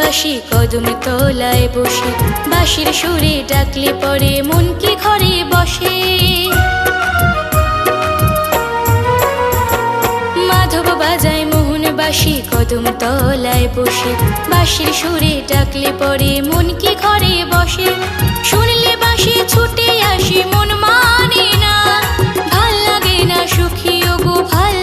বাঁশি কদম তলায় বসে, বাঁশির সুরে ডাকলে পরে মন কি ঘরে বসে। মাধব বাজায় মোহন বাঁশি কদম তলায় বসে, বাঁশির সুরে ডাকলে পরে মন কি ঘরে বসে। শুনলে বাঁশি ছুটে আসি মন মানে না, ভাল লাগে না সুখী ওগো ভাল